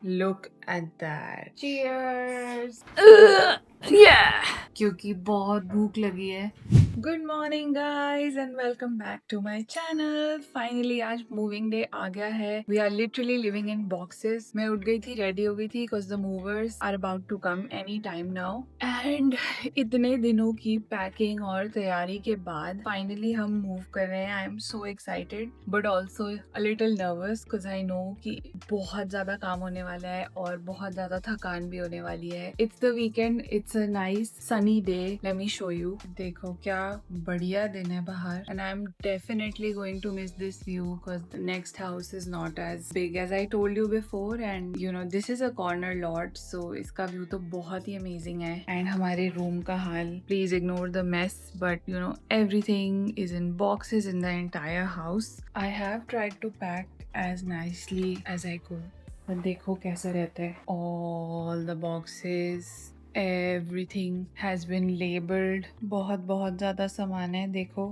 Look at that. Cheers. Yeah. क्योंकि बहुत भूख लगी है. Good morning guys and welcome back to my channel. Finally आज moving day आ गया है. We are literally living in boxes. मैं उठ गई थी, ready हो गई थी because the movers are about to come any time now. And इतने दिनों की packing और तैयारी के बाद finally हम move कर रहे हैं. I am so excited but also a little nervous because I know कि बहुत ज़्यादा काम होने वाला है और बहुत ज़्यादा थकान भी होने वाली है. It's the weekend. It's a nice sunny day. Let me show you. देखो क्या बढ़िया दिन है बाहर. And I'm definitely going to miss this view because the next house is not as big as I told you before. And you know this is a corner lot, so इसका view तो बहुत ही amazing है. And हमारे room का हाल. Please ignore the mess, but you know everything is in boxes in the entire house. I have tried to pack as nicely as I could. पर देखो कैसा रहता है. All the boxes, everything has been labeled. बहुत बहुत ज़्यादा सामान है. देखो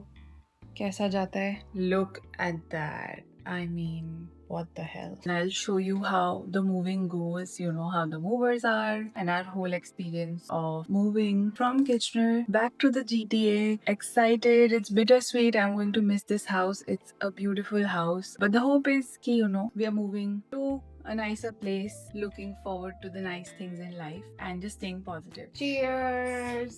कैसा जाता है. Look at that. I mean, what the hell. And I'll show you how the moving goes, you know, how the movers are and our whole experience of moving from Kitchener back to the GTA. Excited. It's bittersweet. I'm going to miss this house. It's a beautiful house. But the hope is कि, you know, we are moving to a nicer place, looking forward to the nice things in life and just staying positive. Cheers.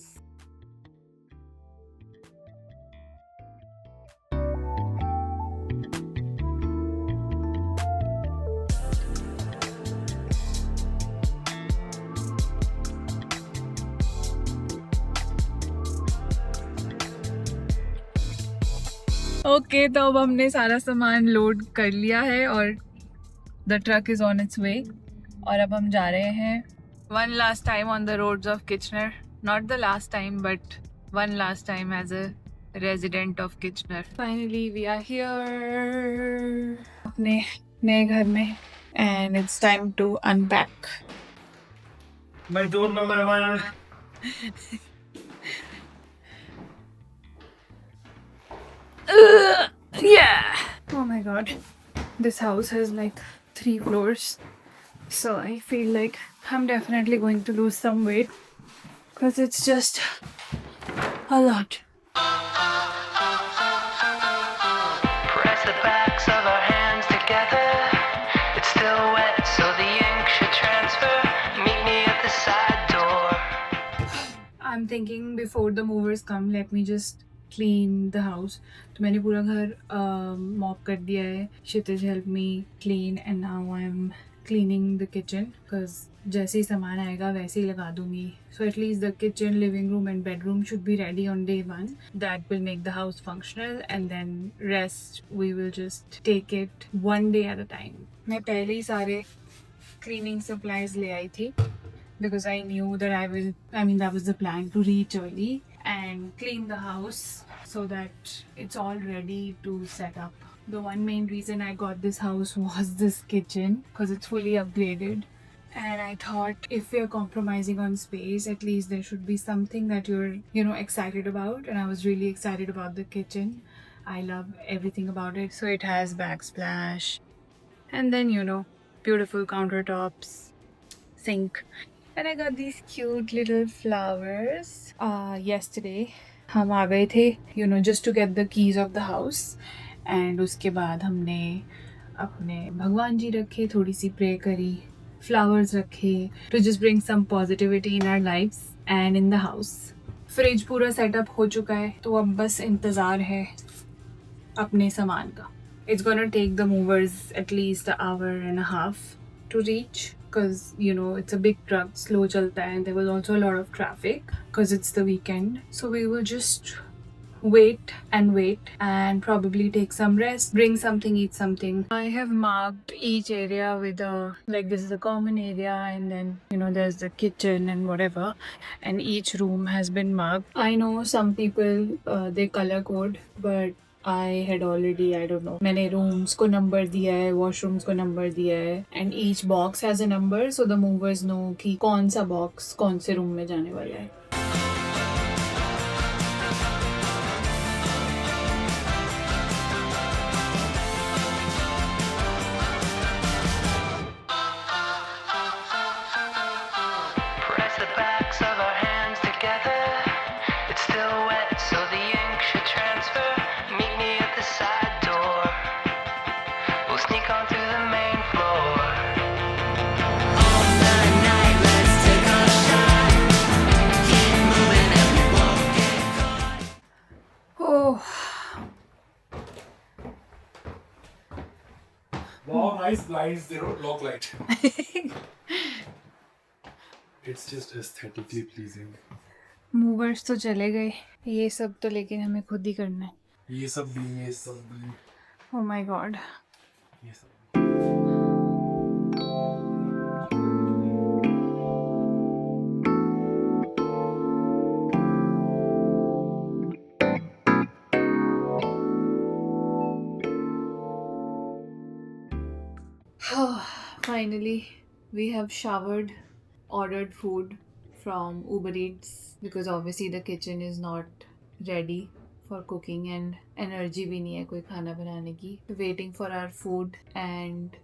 Okay तो अब हमने सारा सामान load कर लिया है और the truck is on its way और अब हम जा रहे हैं one last time on the roads of Kitchener. Not the last time but one last time as a resident of Kitchener. Finally we are here अपने नए घर में and it's time to unpack. मजदूर number 1. Yeah. Oh my god. This house has like 3 floors. So I feel like I'm definitely going to lose some weight because it's just a lot. Press the backs of our hands together. It's still wet, so the ink should transfer. Meet me at the side door. I'm thinking before the movers come, let me just clean the house. तो मैंने पूरा घर mop कर दिया है. Kshitij helped me clean and now I'm cleaning the kitchen because जैसे ही सामान आएगा वैसे ही लगा दूंगी. So at least the kitchen, living room and bedroom should be ready on day 1. That will make the house functional and then rest we will just take it one day at a time. मैं पहले ही सारे cleaning supplies ले आई थी because I knew that that was the plan to reach early and clean the house so that it's all ready to set up. The one main reason I got this house was this kitchen because it's fully upgraded. And I thought if we're compromising on space, at least there should be something that you're, you know, excited about. And I was really excited about the kitchen. I love everything about it. So it has backsplash. And then, you know, beautiful countertops, sink. And I got these cute little flowers. Yesterday, हम आ गए थे, you know, just to get the keys of the house. And उसके बाद हमने अपने भगवान जी रखे, थोड़ी सी प्रे करी, flowers रखे to just bring some positivity in our lives and in the house. Fridge पूरा सेटअप हो चुका है तो अब बस इंतज़ार है अपने सामान का. It's gonna take the movers at least an hour and a half to reach because you know it's a big truck, slow chalta hai, and there was also a lot of traffic because it's the weekend. So we will just wait and probably take some rest, bring something, eat something. I have marked each area with like this is a common area and then you know there's the kitchen and whatever, and each room has been marked. I know some people they color code but I had already, I don't know, मैंने rooms को number दिया है, washrooms को number दिया है, and each box has a number so the movers know कि कौन सा box कौन से room में जाने वाला है. nice blinds, they don't look like. It's just aesthetically pleasing. Movers तो चले गए, ये सब तो लेकिन हमें खुद ही करना है. ये सब भी Oh my god. ये सब Finally, we have showered, ordered food from Uber Eats because obviously the kitchen is not ready for cooking and energy भी नहीं है कोई खाना बनाने की. Waiting for our food and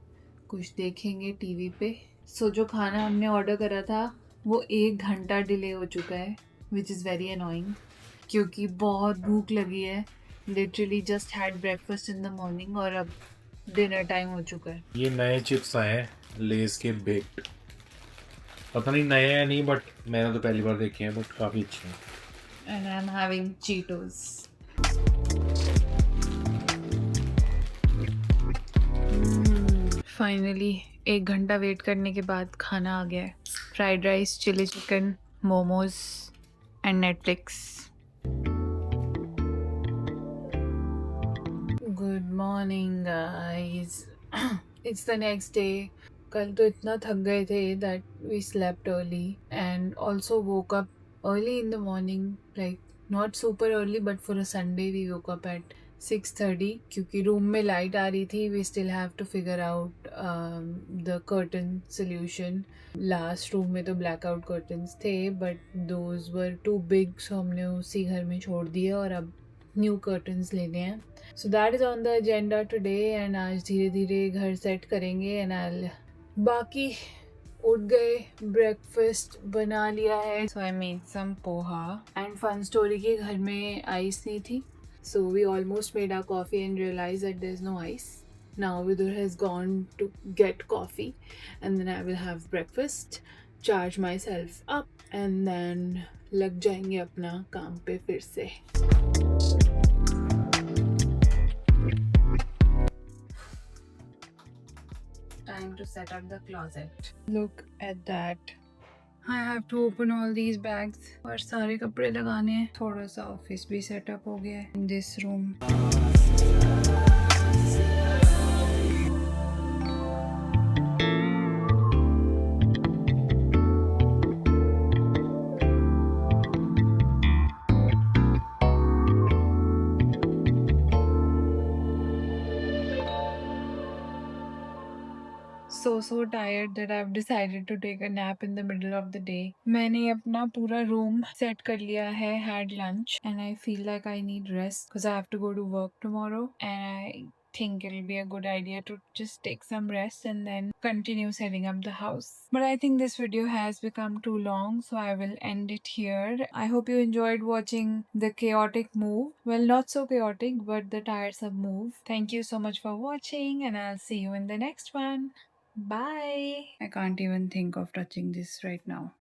कुछ देखेंगे टीवी पे. So जो खाना हमने ऑर्डर करा था वो 1 घंटा डिले हो चुका है, which is very annoying क्योंकि बहुत भूख लगी है. Literally just had breakfast in the morning और अब डिनर टाइम हो चुका है. ये नए चिप्स आए हैं लेस के बेक्ड. पता नहीं नए हैं नहीं, बट मैंने तो पहली बार देखे हैं, बट काफ़ी अच्छे हैं. And I'm having Cheetos. Finally, 1 घंटा वेट करने के बाद खाना आ गया है. Fried rice, chilli chicken, momos and Netflix. Good morning guys. It's the next day. कल तो इतना थक गए थे that we slept early and also woke up early in the morning, like not super early, but for a Sunday we woke up at 6:30 क्योंकि room में light आ रही थी. We still have to figure out the curtain solution. Last room में तो blackout curtains थे, but those were too big, so हमने उसी घर में छोड़ दिए और अब न्यू curtains लेने हैं. So that is on the agenda today and आज धीरे धीरे घर सेट करेंगे and I'll बाकी उठ गए, ब्रेकफास्ट बना लिया है. So I made some poha and fun story के घर में आइस नहीं थी, so we almost made our coffee and realise that there is no ice. Now Vidur has gone to get coffee and then I will have breakfast, charge myself up and then लग जाएंगे अपना काम पे फिर से. Time to set up the closet. Look at that. I have to open all these bags और सारे कपड़े लगाने हैं. थोड़ा सा ऑफिस भी सेटअप हो गया है in this room. So tired that I've decided to take a nap in the middle of the day. मैंने अपना पूरा room set कर लिया है, had lunch and I feel like I need rest because I have to go to work tomorrow and I think it'll be a good idea to just take some rest and then continue setting up the house. But I think this video has become too long, so I will end it here. I hope you enjoyed watching the chaotic move. Well, not so chaotic, but the tiresome move. Thank you so much for watching and I'll see you in the next one. Bye. I can't even think of touching this right now.